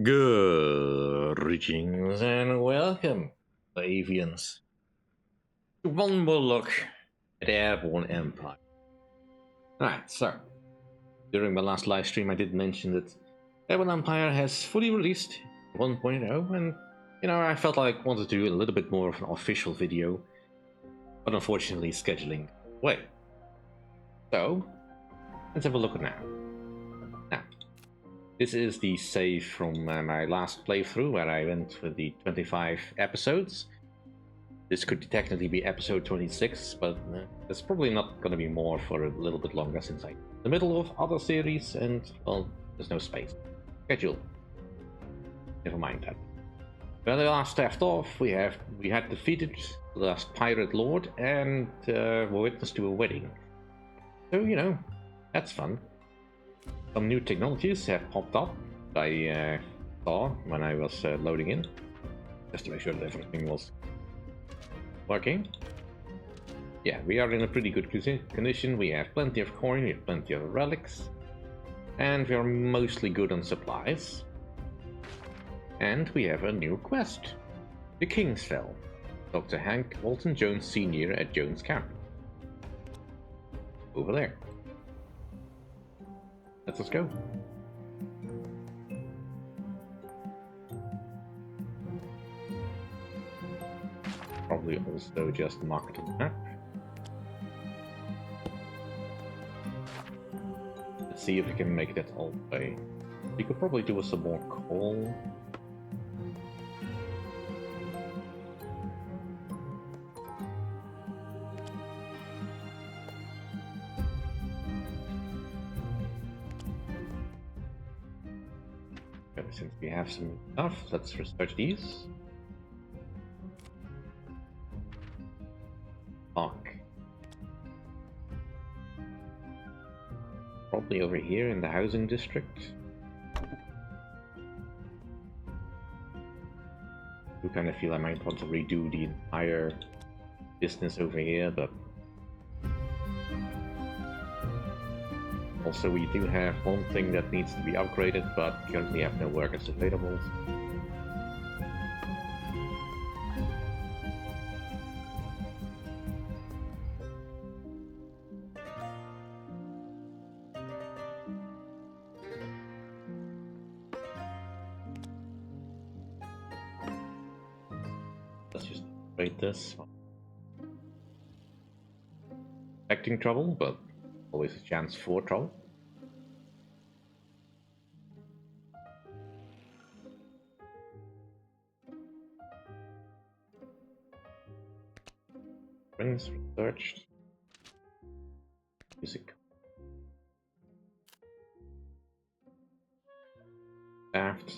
Greetings and welcome, avians, to one more look at Airborne Empire. Alright, so, during my last live stream I did mention that Airborne Empire has fully released 1.0, and I felt like I wanted to do a little bit more of an official video, but unfortunately scheduling away. So, let's have a look at now. This is the save from my last playthrough, where I went with the 25 episodes. This could technically be episode 26, but it's probably not going to be more for a little bit longer, since I'm in the middle of other series and, well, there's no space. Schedule. Never mind that. When I last left off, we had defeated the last pirate lord and were witness to a wedding. So, that's fun. Some new technologies have popped up I saw when I was loading in, just to make sure that everything was working. Yeah, we are in a pretty good condition. We have plenty of coin, we have plenty of relics, and we are mostly good on supplies. And we have a new quest. The Kingsfell. Dr. Hank Walton Jones Sr. at Jones Camp. Over there. Let's go. Probably also just mark the map. Let's see if we can make that all the way. We could probably do some more coal. Since we have some stuff, let's research these. Fuck. Probably over here in the housing district. I kind of feel I might want to redo the entire business over here, but also, we do have one thing that needs to be upgraded, but currently have no workers available. Let's just upgrade this. Expecting trouble, but always a chance for trouble. Friends researched. Music. Staffed.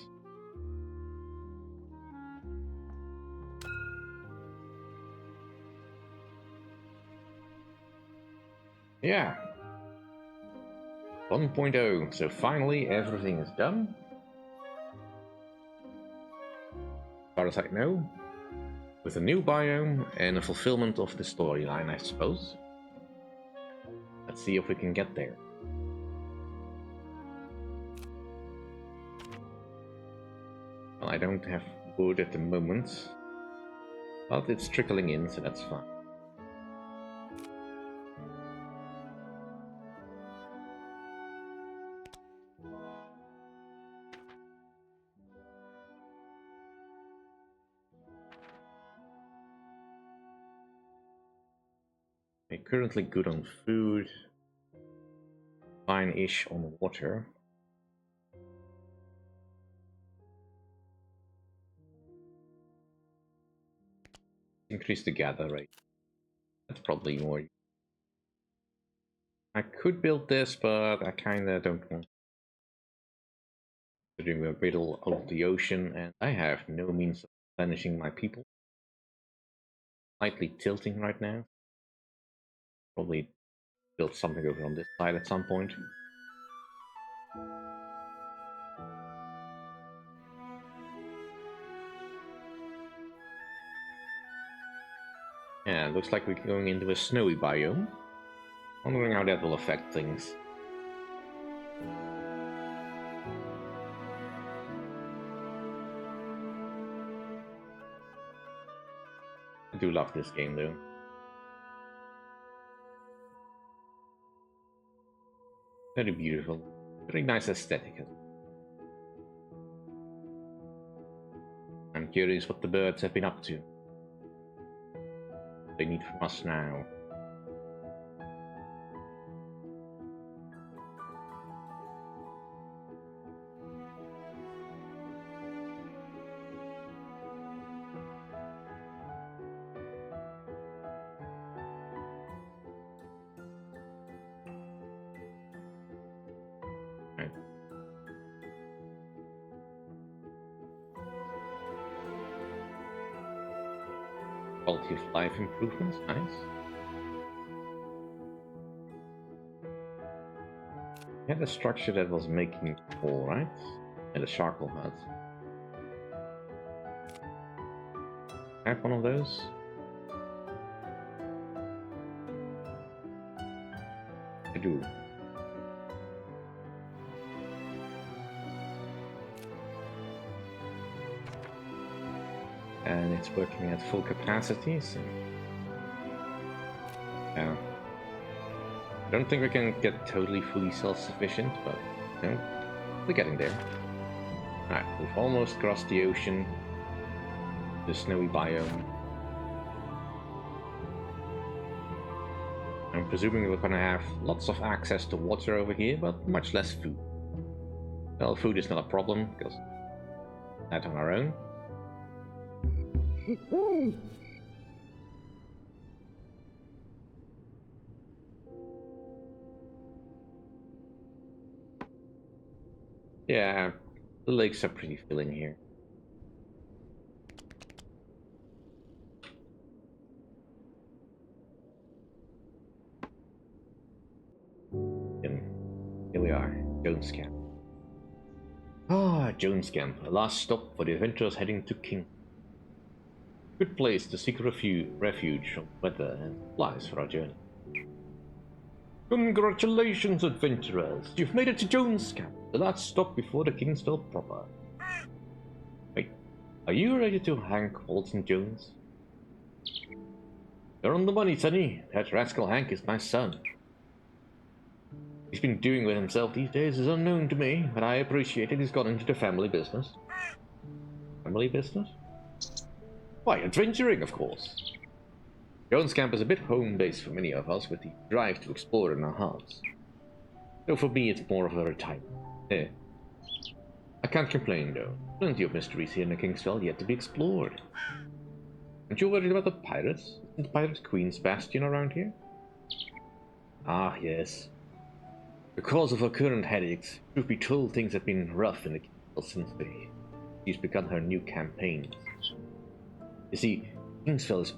Yeah. 1.0, so finally everything is done. As far as I know, with a new biome and a fulfillment of the storyline, I suppose. Let's see if we can get there. Well, I don't have wood at the moment, but it's trickling in, so that's fine. We're currently good on food, fine-ish on water. Increase the gather rate. That's probably more. I could build this, but I kinda don't want to do a middle of the ocean, and I have no means of replenishing my people. Slightly tilting right now. Probably build something over on this side at some point. Yeah, looks like we're going into a snowy biome. Wondering how that will affect things. I do love this game though. Very beautiful. Very nice aesthetic. I'm curious what the birds have been up to. They need from us now. Right. Quality of life improvements, nice. We had a structure that was making coal, right? And a charcoal hut. I have one of those. I do. And it's working at full capacity, so yeah. I don't think we can get totally fully self-sufficient, but you know, we're getting there. Alright, we've almost crossed the ocean, the snowy biome. I'm presuming we're gonna have lots of access to water over here, but much less food. Well, food is not a problem, because that on our own. Yeah, the lakes are pretty filling here. And here we are, Jones Camp. Ah, Jones Camp, a last stop for the adventurers heading to King. Good place to seek refuge from weather and supplies for our journey. Congratulations, adventurers! You've made it to Jones Camp, the last stop before the Kingsville proper. Wait, are you ready to Hank Walton Jones? You're on the money, Sonny. That rascal Hank is my son. He's been doing with himself these days is unknown to me, but I appreciate it. He's gone into the family business. Family business? Why, adventuring, of course. Jones Camp is a bit home base for many of us, with the drive to explore in our hearts. Though for me, it's more of a retirement. Eh. I can't complain, though. Plenty of mysteries here in the Kingsville yet to be explored. Aren't you worried about the pirates? Isn't the Pirate Queen's bastion around here? Ah, yes. Because of her current headaches, truth be told, things have been rough in the Kingsville since she's begun her new campaign. You see, Kingsville is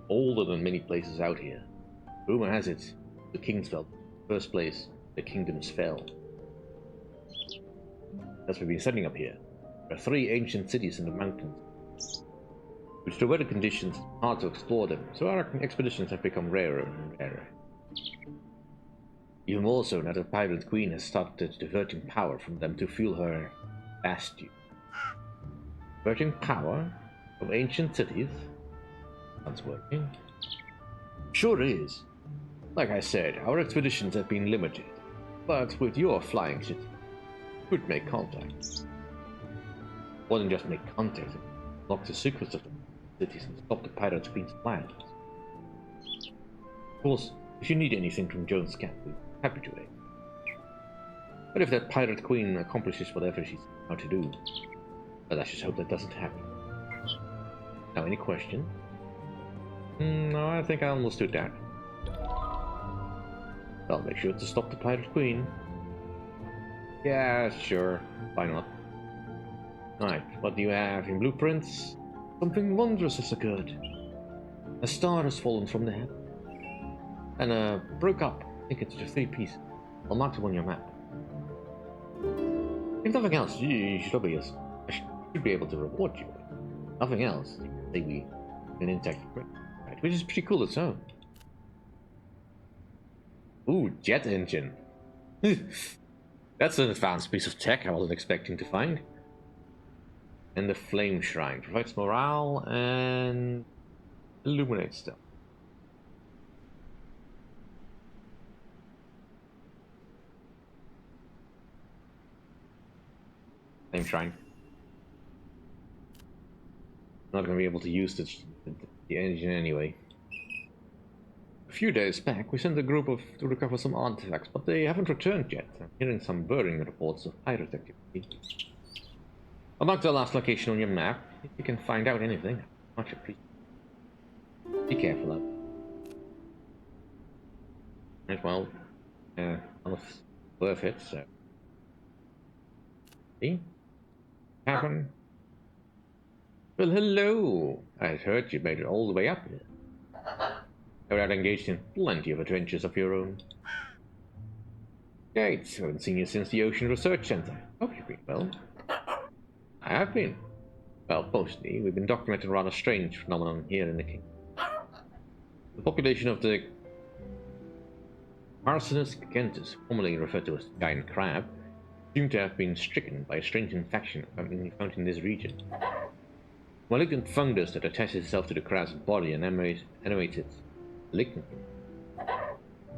older than many places out here. Rumor has it, the Kingsville, first place the kingdoms fell. That's why we've been setting up here. There are 3 ancient cities in the mountains. With the weather conditions, it's hard to explore them, so our expeditions have become rarer and rarer. Even more so now that the Pirate Queen has started diverting power from them to fuel her bastion. Diverting power from ancient cities? That's working. Sure is. Like I said, our expeditions have been limited, but with your flying ship, we could make contact. More than just make contact, unlock the secrets of the cities and stop the Pirate Queen's plans. Of course, if you need anything from Jones Camp, we're happy to aid. But if that Pirate Queen accomplishes whatever she's out to do, well, let's just hope that doesn't happen. Now, any questions? No, I think I understood that. Well, make sure to stop the Pirate Queen. Yeah, sure. Why not? Alright, what do you have in blueprints? Something wondrous has occurred. A star has fallen from the heaven. And broke up, I think it's just 3 pieces. I'll mark them on your map. If nothing else, you should obvious. I should be able to reward you. Nothing else, maybe an intact brick. Right, which is pretty cool its own. Ooh, jet engine. That's an advanced piece of tech I wasn't expecting to find. And the flame shrine provides morale and illuminate stuff. Same shrine. Not gonna be able to use the engine anyway. A few days back, we sent a group to recover some artifacts, but they haven't returned yet. I'm hearing some burning reports of pirate activity. I'll mark the last location on your map. If you can find out anything, much appreciated. Be careful out. Right, well, it's worth it, so. See? Happen. Well, hello! I heard you made it all the way up here. No doubt engaged in plenty of adventures of your own. Gates, I haven't seen you since the Ocean Research Center. Hope you've been well. I have been. Well, mostly. We've been documenting a rather strange phenomenon here in the King. The population of the Arsenus gigantus, formerly referred to as giant crab, seem to have been stricken by a strange infection found in this region. Malignant fungus that attaches itself to the crab's body and animates its malignantly.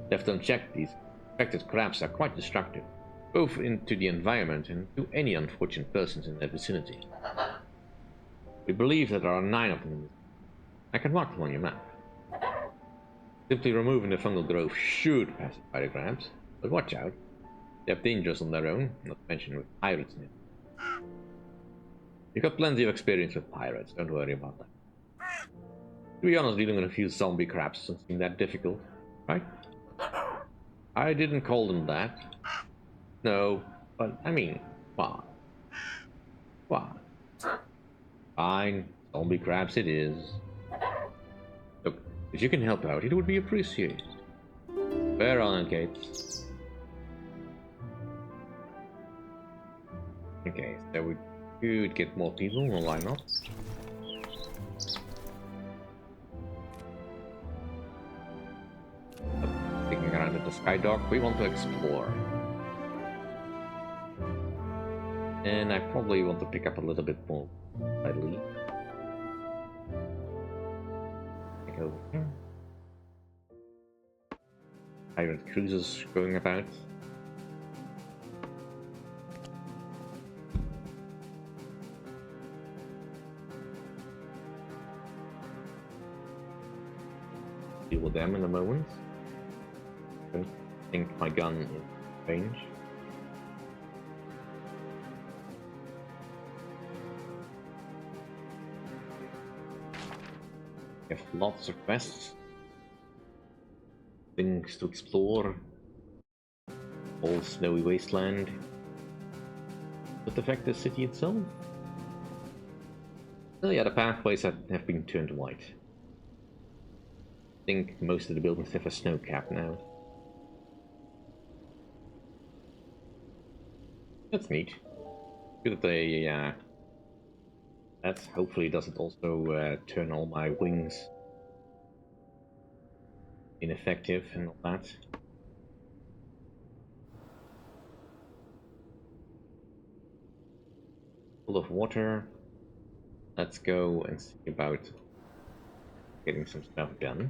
Left unchecked, these infected crabs are quite destructive, both into the environment and to any unfortunate persons in their vicinity. We believe that there are 9 of them. I can mark them on your map. Simply removing the fungal growth should pacify the crabs, but watch out. They have dangers on their own, not to mention with pirates in it. You've got plenty of experience with pirates, don't worry about that. To be honest, dealing with a few zombie crabs doesn't seem that difficult, right? I didn't call them that. No, but I mean, what? What? Fine, zombie crabs it is. Look, if you can help out, it would be appreciated. Where on it, Gates? Okay, so we could get more people, well, why not? Sticking around at the Skydock, we want to explore. And I probably want to pick up a little bit more readily. Over here. Pirate cruisers going about. Deal with them in a moment. Don't think my gun is range. We have lots of quests, things to explore, all snowy wasteland. But affect the city itself? Oh yeah, the pathways have been turned white. I think most of the buildings have a snow cap now. That's neat. Good that they, that hopefully doesn't also turn all my wings ineffective and all that. Full of water. Let's go and see about getting some stuff done.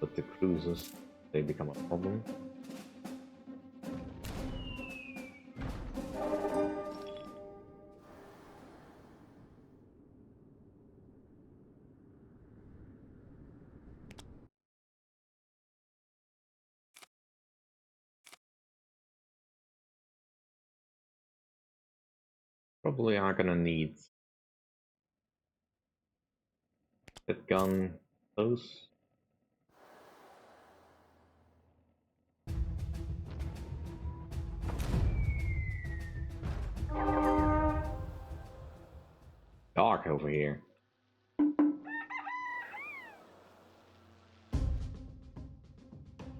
But the cruisers, they become a problem. Probably are gonna need that gun close. Dark over here.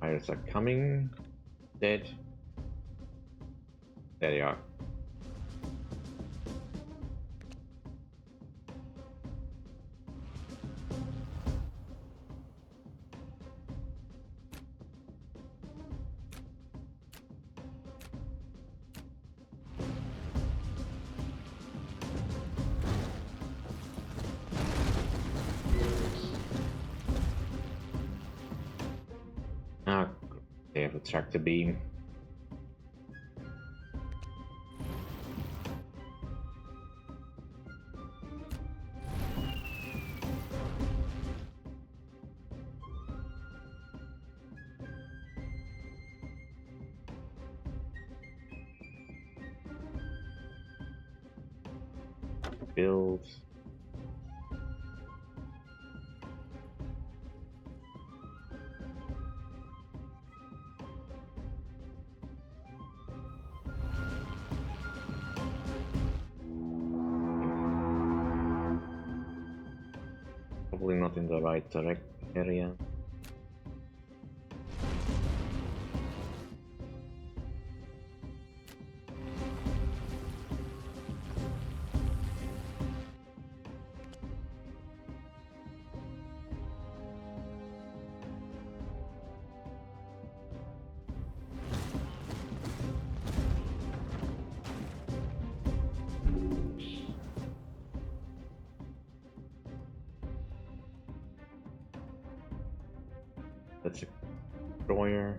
Pirates are coming. Dead. There they are. have a tractor beam. Build. Probably not in the right direct area. That's a destroyer.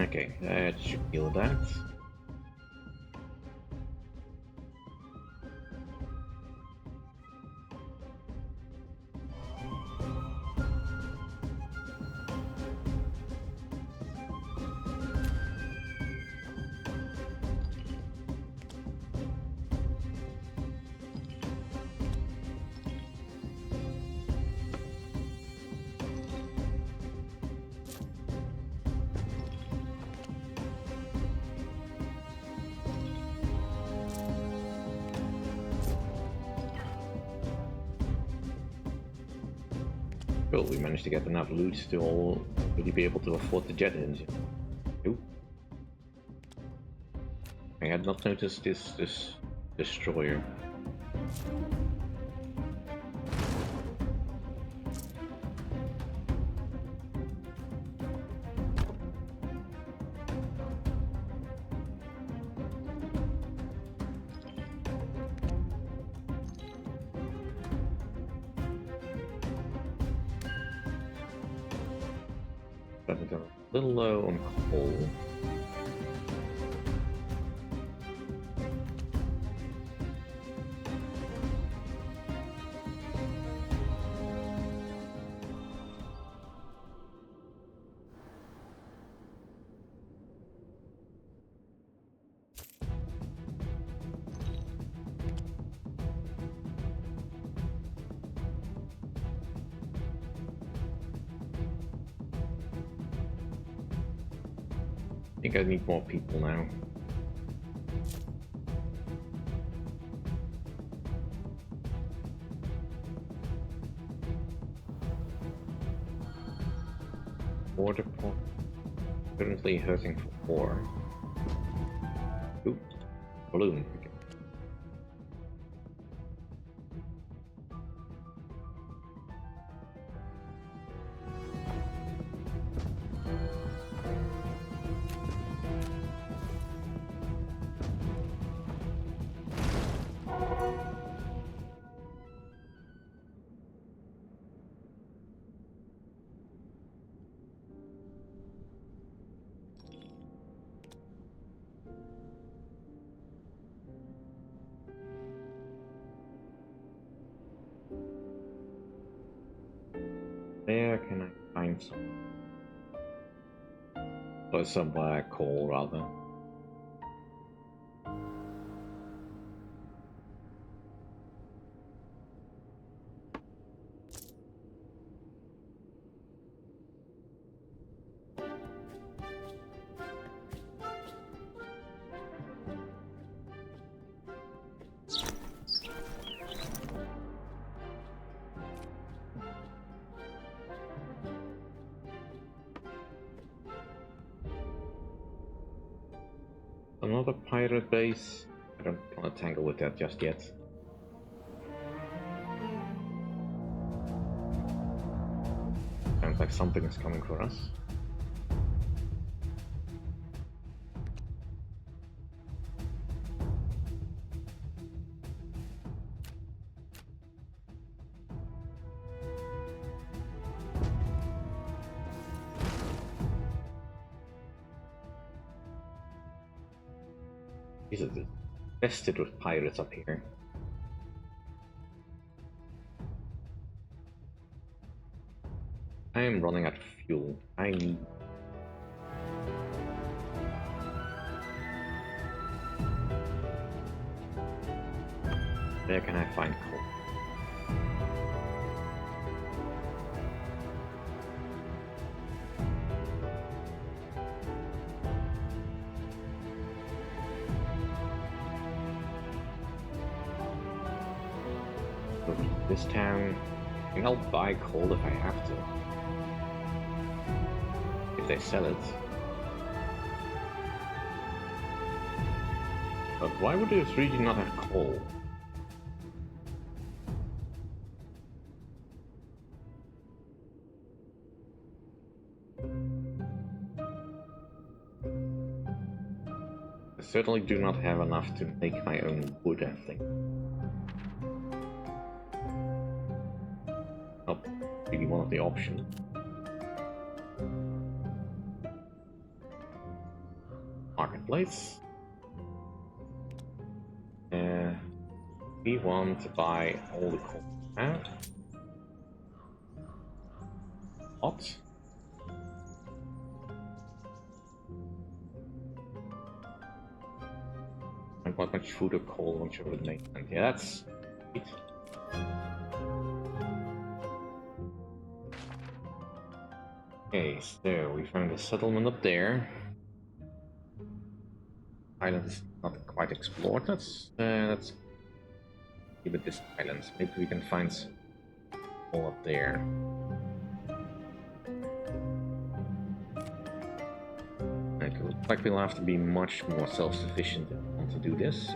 Okay, that should kill that. Well, we managed to get enough loot to really be able to afford the jet engine. Ooh. I had not noticed this destroyer. But I'm a little low on coal. I think I need more people now. Border point currently hurting for 4. Ooh, balloon. Okay. Where can I find some? Or some coal, rather. Another pirate base. I don't want to tangle with that just yet. Sounds like something is coming for us. These are infested with pirates up here. I am running out of fuel. I need... Where can I find coal? This town, I mean, I'll buy coal if I have to. If they sell it. But why would this region not have coal? I certainly do not have enough to make my own wood, I think. Not really one of the options. Marketplace. We want to buy all the coal out. What? And what much food or coal one should would make? And yeah, that's it. Okay, so we found a settlement up there. Island is not quite explored. Let's give it this island. Maybe we can find some coal up there. Okay, looks like we'll have to be much more self-sufficient if we want to do this.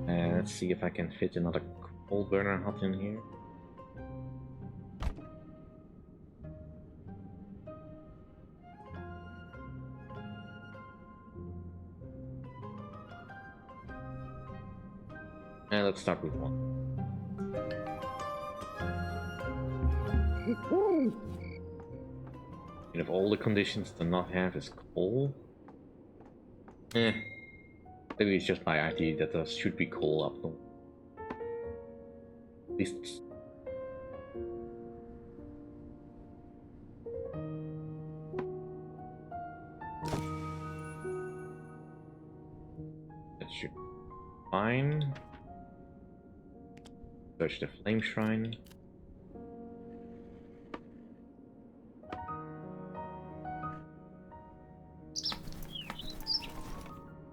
Let's see if I can fit another coal burner hut in here. Let's start with one. And if all the conditions to not have is coal, maybe it's just my idea that there should be coal up north. At least that should be fine. Search the flame shrine.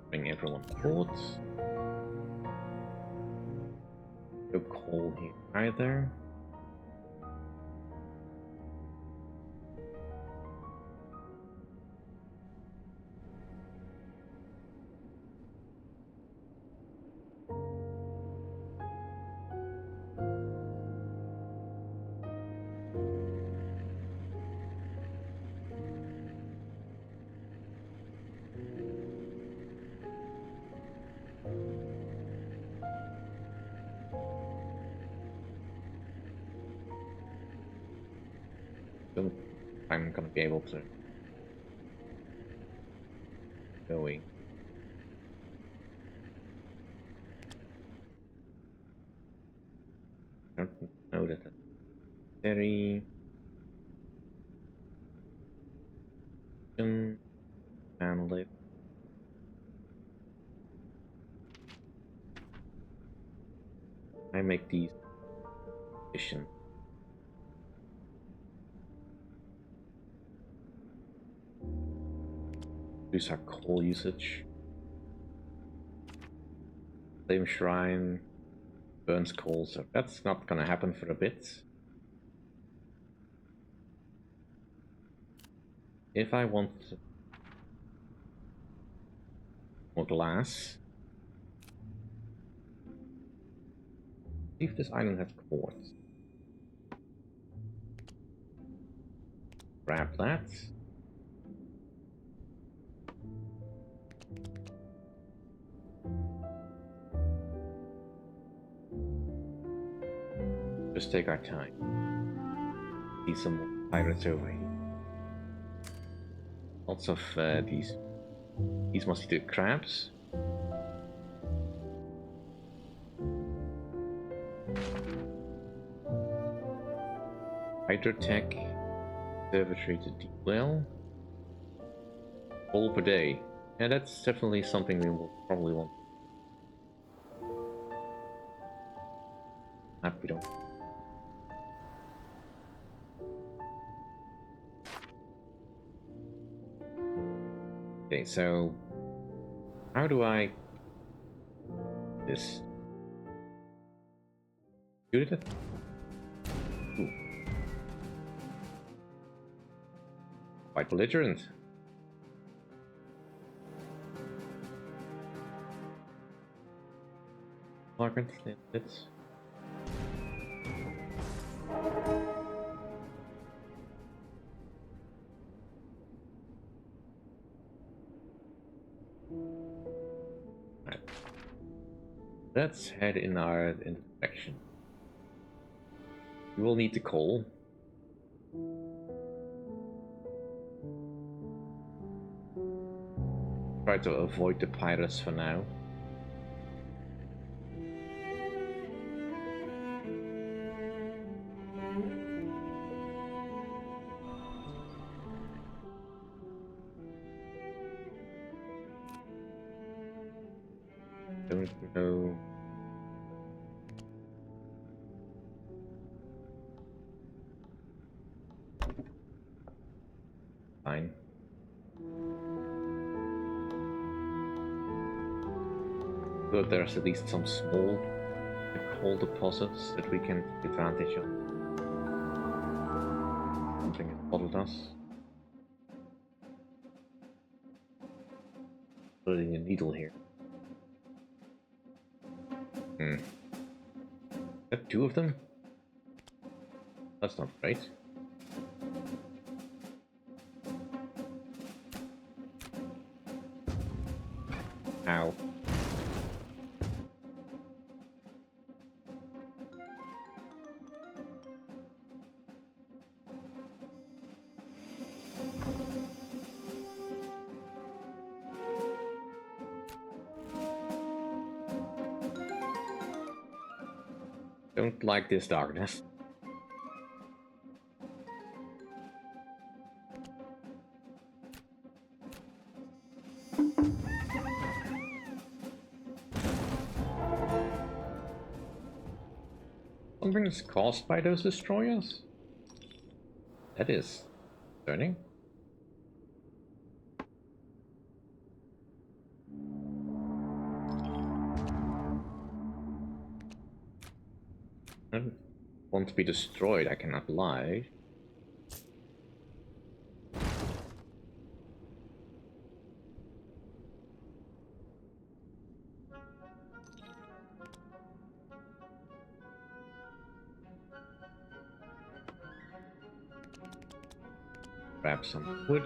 Bring everyone forward. No coal here either. I'm gonna be able to go in. I don't know that. Very and live. I make these efficient. Reduce our coal usage. Flame Shrine burns coal, so that's not gonna happen for a bit. If I want more glass, see if this island has quartz. Grab that. Just take our time. See some more pirates over here. Lots of these mosquito crabs. Hydrotech, observatory to deep well. All per day. Yeah, that's definitely something we will probably want. We don't. Okay, so how do I this? Shoot it? Ooh. Quite belligerent. Margaret, let's. Right. Let's head in our direction. We will need the coal. Try to avoid the pirates for now. Don't know. Fine. So there's at least some small coal deposits that we can take advantage of. Something has bothered us. Putting a needle here. Got two of them? That's not great. Ow. Don't like this darkness. Something is caused by those destroyers? That is concerning. I don't want to be destroyed, I cannot lie. Grab some wood.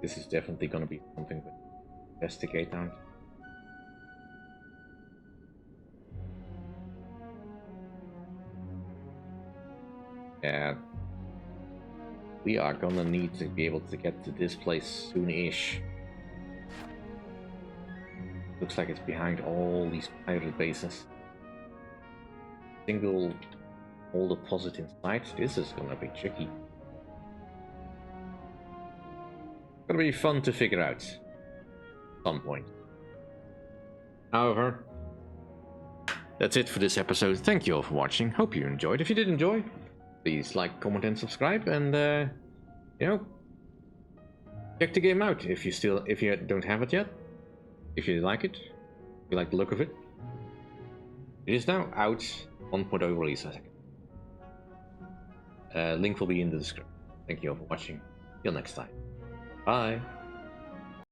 This is definitely going to be something we investigate out. Yeah. we are gonna need to be able to get to this place soon-ish. Looks like it's behind all these pirate bases. Single all deposit inside. This is gonna be tricky. Gonna be fun to figure out at some point. However, that's it for this episode. Thank you all for watching. Hope you enjoyed. If you did enjoy, please like, comment, and subscribe. And you know, check the game out if you don't have it yet. If you like it, if you like the look of it. It is now out 1.0 release, I think. Link will be in the description. Thank you all for watching. Till next time. Bye.